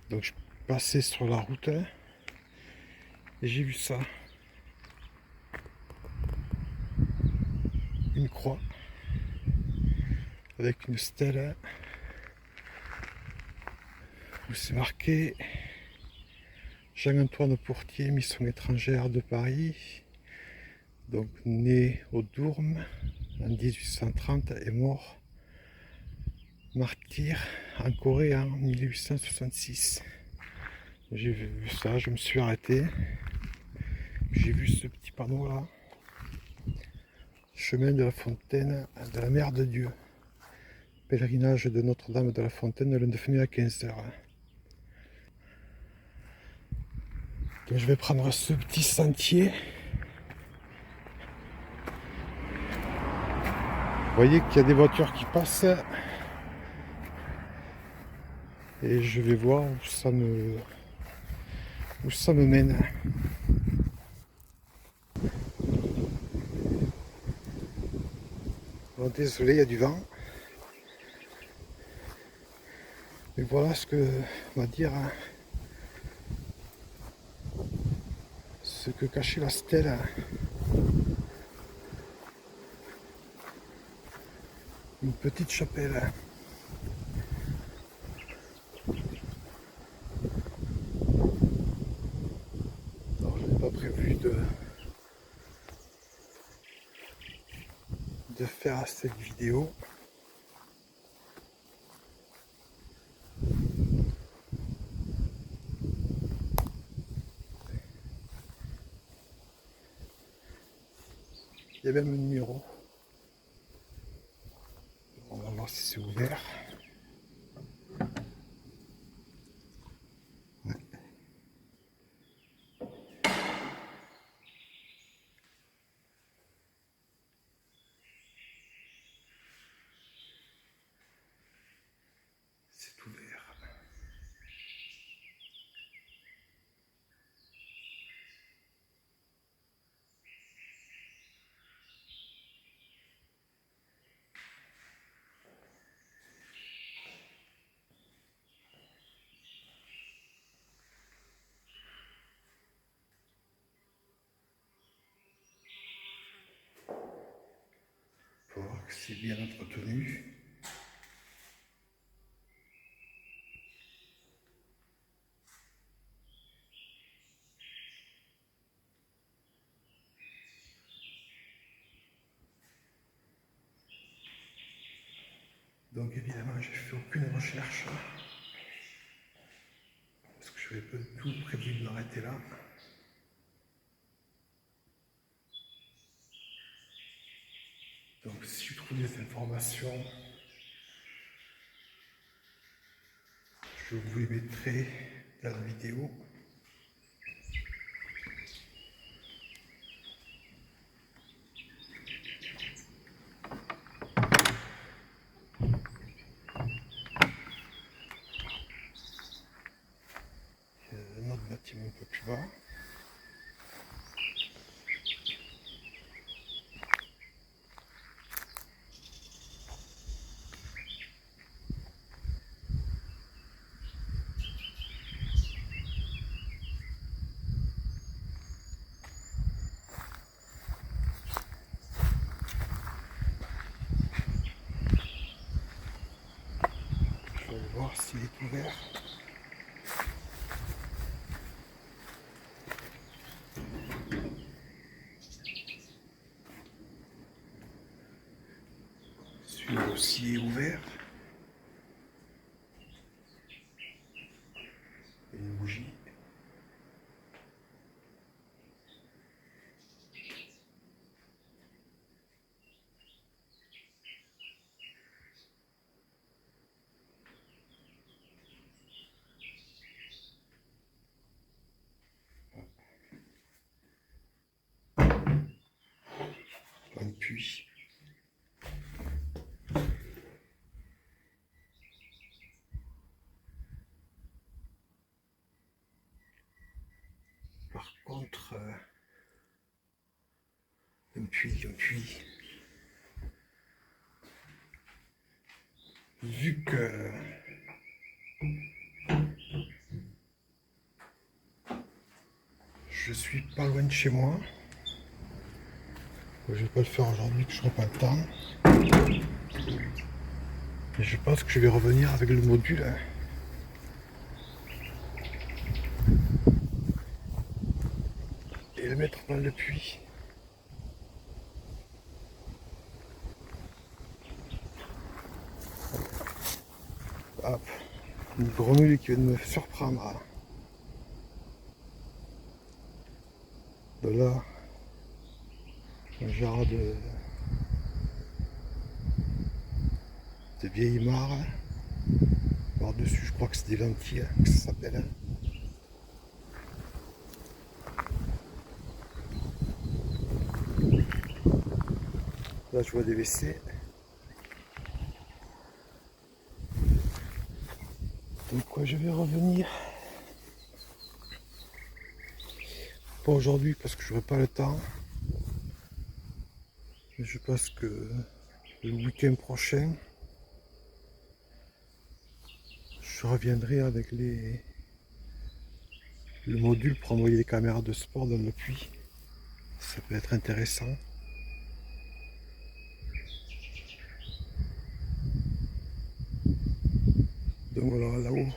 Donc je passais sur la route et j'ai vu ça. Une croix avec une stèle où c'est marqué Jean-Antoine Portier, mission étrangère de Paris, donc né au Dourme en 1830 et mort martyr en Corée en 1866. J'ai vu ça, je me suis arrêté, j'ai vu ce petit panneau là, chemin de la Fontaine de la Mère de Dieu, pèlerinage de Notre-Dame de la Fontaine le 9 mai à 15h. Donc je vais prendre ce petit sentier. Vous voyez qu'il y a des voitures qui passent et je vais voir où ça me mène. Bon, désolé, il y a du vent. Mais voilà ce que on va dire ce que cachait la stèle. Une petite chapelle. Alors, je n'ai pas prévu de faire cette vidéo. Il y a même un numéro. On va voir si c'est ouvert. Ouais. C'est ouvert. Pour voir que c'est bien entretenu. Donc évidemment, j'ai fait aucune recherche parce que je n'avais pas du tout prévu de m'arrêter là. Donc si je trouve des informations, je vous les mettrai dans la vidéo. Il y a un autre bâtiment un peu plus bas. Je vais voir s'il est ouvert. Celui-là aussi est ouvert. Il y a une bougie. Un puits. Par contre, un puits. Vu que Je suis pas loin de chez moi. Je vais pas le faire aujourd'hui, que je n'aurai pas le temps. Et je pense que je vais revenir avec le module. Et le mettre dans le puits. Hop. Une grenouille qui vient de me surprendre. De là, un genre de vieilles mares. Par-dessus, je crois que c'est des lentilles que ça s'appelle. Là, je vois des WC. Donc, quoi, je vais revenir. Pas aujourd'hui parce que j'aurai pas le temps. Mais je pense que le week-end prochain, je reviendrai avec le module pour envoyer les caméras de sport dans le puits. Ça peut être intéressant. Donc voilà, là-haut,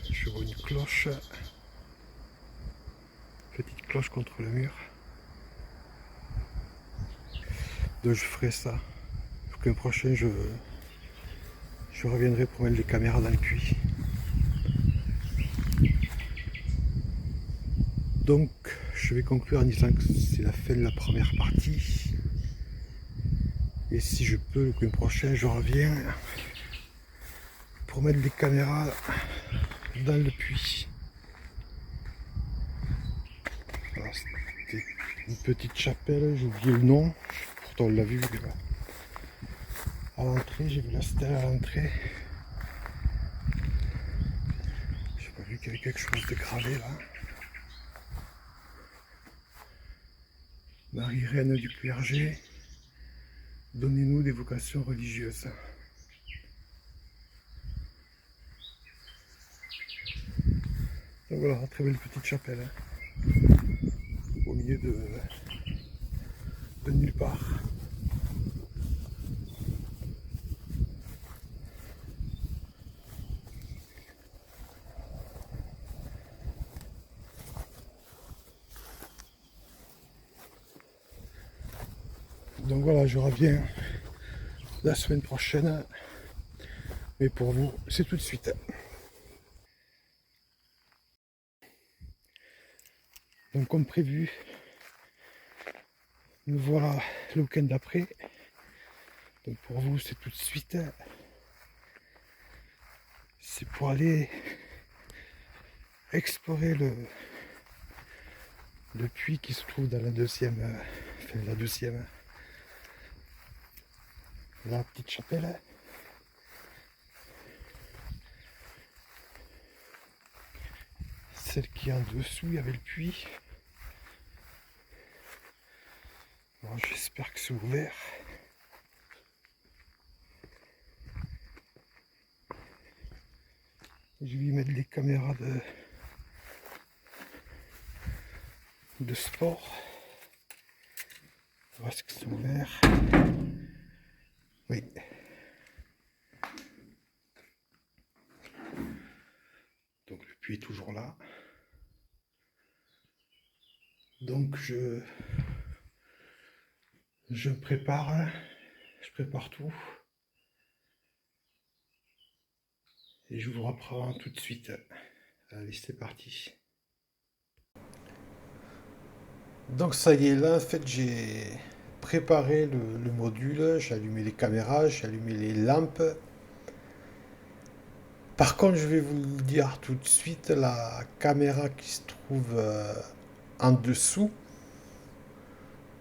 je vois une cloche. Petite cloche contre le mur. Donc je ferai ça. Le week-end prochain, je reviendrai pour mettre les caméras dans le puits. Donc je vais conclure en disant que c'est la fin de la première partie. Et si je peux, le week-end prochain, je reviens pour mettre les caméras dans le puits. Alors, c'était une petite chapelle, j'ai oublié le nom. Pourtant on l'a vu à l'entrée, j'ai vu la stèle à l'entrée. J'ai pas vu qu'il y avait quelque chose de gravé là. Marie-Reine du clergé, donnez-nous des vocations religieuses. Donc voilà, très belle petite chapelle, au milieu de nulle part. Donc voilà, je reviens la semaine prochaine, mais pour vous, c'est tout de suite. Donc comme prévu, nous voilà le week-end d'après. Donc pour vous, c'est tout de suite. C'est pour aller explorer le puits qui se trouve dans la deuxième, la petite chapelle. Celle qui est en dessous, il y avait le puits. Bon, j'espère que c'est ouvert. Je vais y mettre les caméras de sport. On va voir ce que c'est ouvert. Oui. Donc le puits est toujours là. Donc je me prépare. Je prépare tout. Et je vous reprends tout de suite. Allez, c'est parti. Donc ça y est, là en fait j'ai préparé le module, j'ai allumé les caméras, j'ai allumé les lampes. Par contre, je vais vous le dire tout de suite, la caméra qui se trouve en dessous,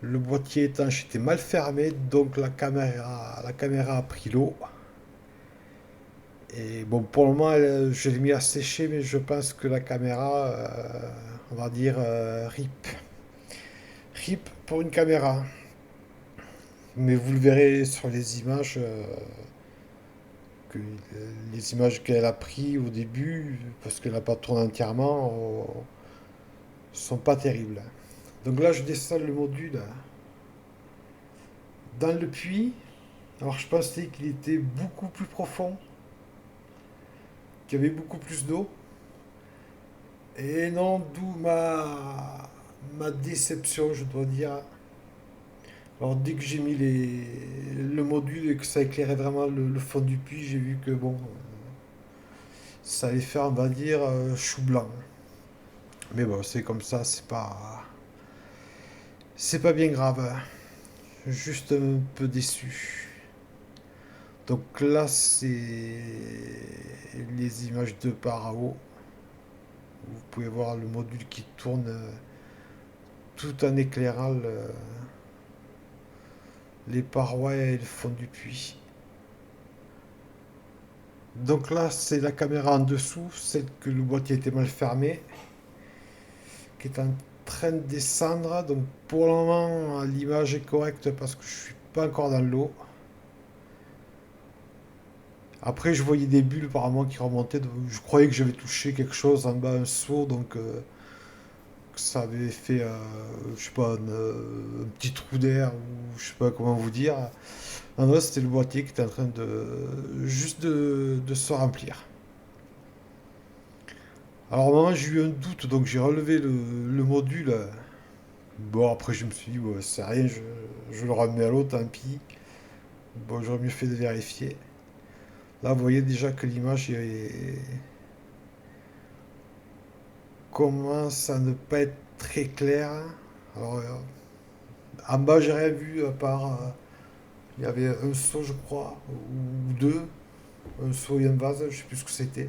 le boîtier étanche était mal fermé, donc la caméra a pris l'eau. Et bon, pour le moment, je l'ai mis à sécher, mais je pense que la caméra, on va dire RIP. RIP pour une caméra. Mais vous le verrez sur les images, que les images qu'elle a prises au début, parce qu'elle n'a pas tourné entièrement, sont pas terribles. Donc là, je descends le module dans le puits. Alors je pensais qu'il était beaucoup plus profond, qu'il y avait beaucoup plus d'eau. Et non, d'où ma déception, je dois dire. Alors dès que j'ai mis le module et que ça éclairait vraiment le fond du puits, j'ai vu que bon, ça allait faire, on va dire, chou blanc. Mais bon, c'est comme ça, c'est pas bien grave. Juste un peu déçu. Donc là, c'est les images de Parao. Vous pouvez voir le module qui tourne tout en éclairant les parois et le fond du puits. Donc là, c'est la caméra en dessous, celle que le boîtier était mal fermé, qui est en train de descendre. Donc pour le moment, l'image est correcte parce que je suis pas encore dans l'eau. Après, je voyais des bulles apparemment qui remontaient. Donc je croyais que j'avais touché quelque chose en bas, un seau, donc que ça avait fait, je sais pas, un petit trou d'air ou je sais pas comment vous dire. Non, non, c'était le boîtier qui était en train de se remplir. Alors, moment, j'ai eu un doute, donc j'ai relevé le module. Bon, après, je me suis dit, ouais, c'est rien, je le remets à l'eau, tant pis. Bon, j'aurais mieux fait de vérifier. Là, vous voyez déjà que l'image commence à ne pas être très claire. Alors, en bas, j'ai rien vu à part. Il y avait un seau, je crois, ou deux. Un seau et un vase, je sais plus ce que c'était.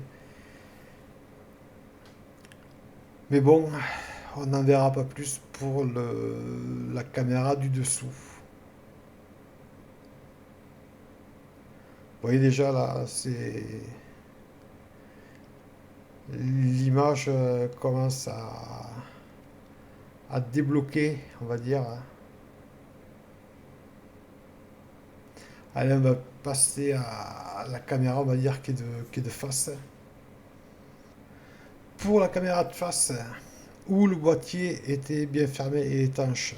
Mais bon, on n'en verra pas plus pour la caméra du dessous. Vous voyez déjà là, c'est l'image commence à débloquer, on va dire. Allez, on va passer à la caméra, on va dire, qui est de face. Pour la caméra de face, où le boîtier était bien fermé et étanche.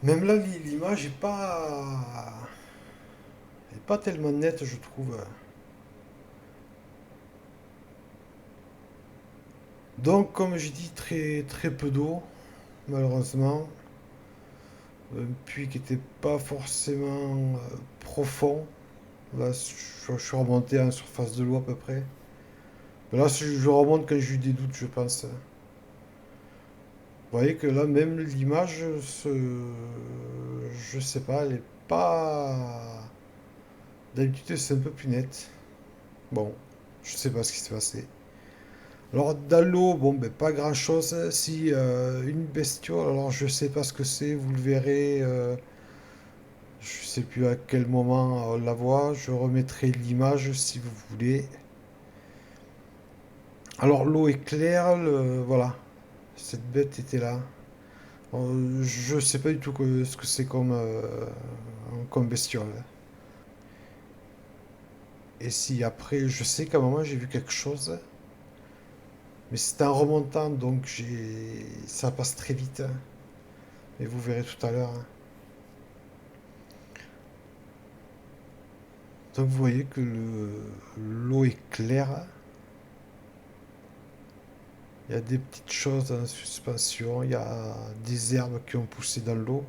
Même là, l'image est pas tellement nette, je trouve. Donc, comme je dis, très, très peu d'eau, malheureusement. Un puits qui n'était pas forcément profond. Là, je suis remonté à la surface de l'eau à peu près. Mais là, je remonte quand j'ai eu des doutes, je pense. Vous voyez que là, même l'image, je sais pas, elle est pas. D'habitude, c'est un peu plus net. Bon, je sais pas ce qui s'est passé. Alors, dans l'eau, bon, ben, pas grand chose. Si une bestiole, alors je sais pas ce que c'est, vous le verrez. Je sais plus à quel moment on la voit. Je remettrai l'image si vous voulez. Alors l'eau est claire, voilà. Cette bête était là. Je sais pas du tout ce que c'est comme bestiole. Et si après, je sais qu'à un moment j'ai vu quelque chose, mais c'était en remontant, donc ça passe très vite. Et vous verrez tout à l'heure. Donc vous voyez que l'eau est claire. Il y a des petites choses en suspension. Il y a des herbes qui ont poussé dans l'eau.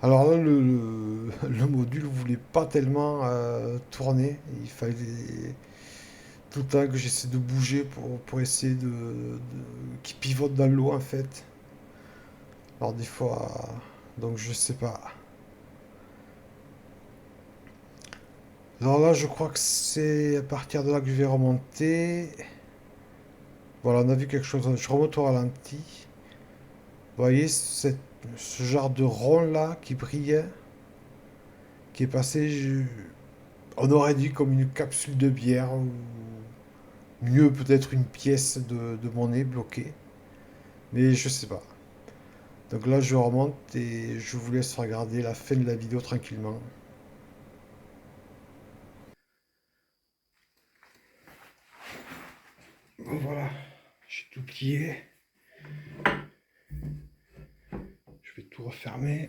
Alors là, le module ne voulait pas tellement tourner. Il fallait tout le temps que j'essaie de bouger pour essayer qu'il pivote dans l'eau en fait. Alors des fois, donc je sais pas. Alors là, je crois que c'est à partir de là que je vais remonter. Voilà, on a vu quelque chose. Je remonte au ralenti. Vous voyez ce genre de rond là qui brillait, qui est passé, on aurait dit comme une capsule de bière ou mieux peut-être une pièce de monnaie bloquée. Mais je sais pas. Donc là, je remonte et je vous laisse regarder la fin de la vidéo tranquillement. Bon voilà, j'ai tout plié. Je vais tout refermer.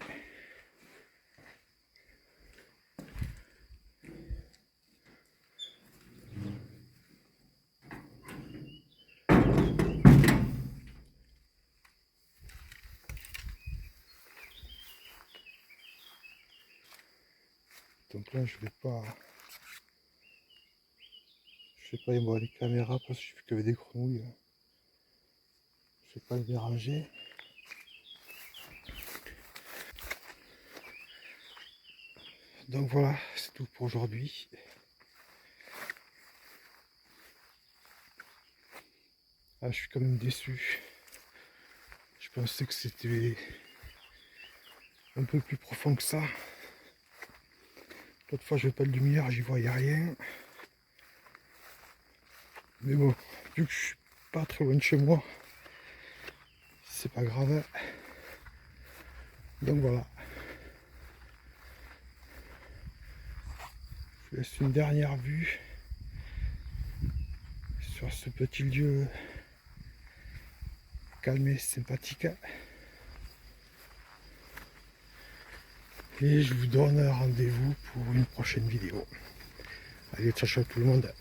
Donc là, je vais pas y voir les caméras parce que j'ai vu qu'il y avait des grenouilles. Je vais pas les déranger. Donc voilà, c'est tout pour aujourd'hui. Ah, je suis quand même déçu. Je pensais que c'était un peu plus profond que ça. L'autre fois, je n'avais pas de lumière, j'y voyais rien. Mais bon, vu que je suis pas très loin de chez moi, c'est pas grave. Donc voilà. Je vous laisse une dernière vue sur ce petit lieu calme et sympathique. Et je vous donne rendez-vous pour une prochaine vidéo. Allez, ciao ciao tout le monde.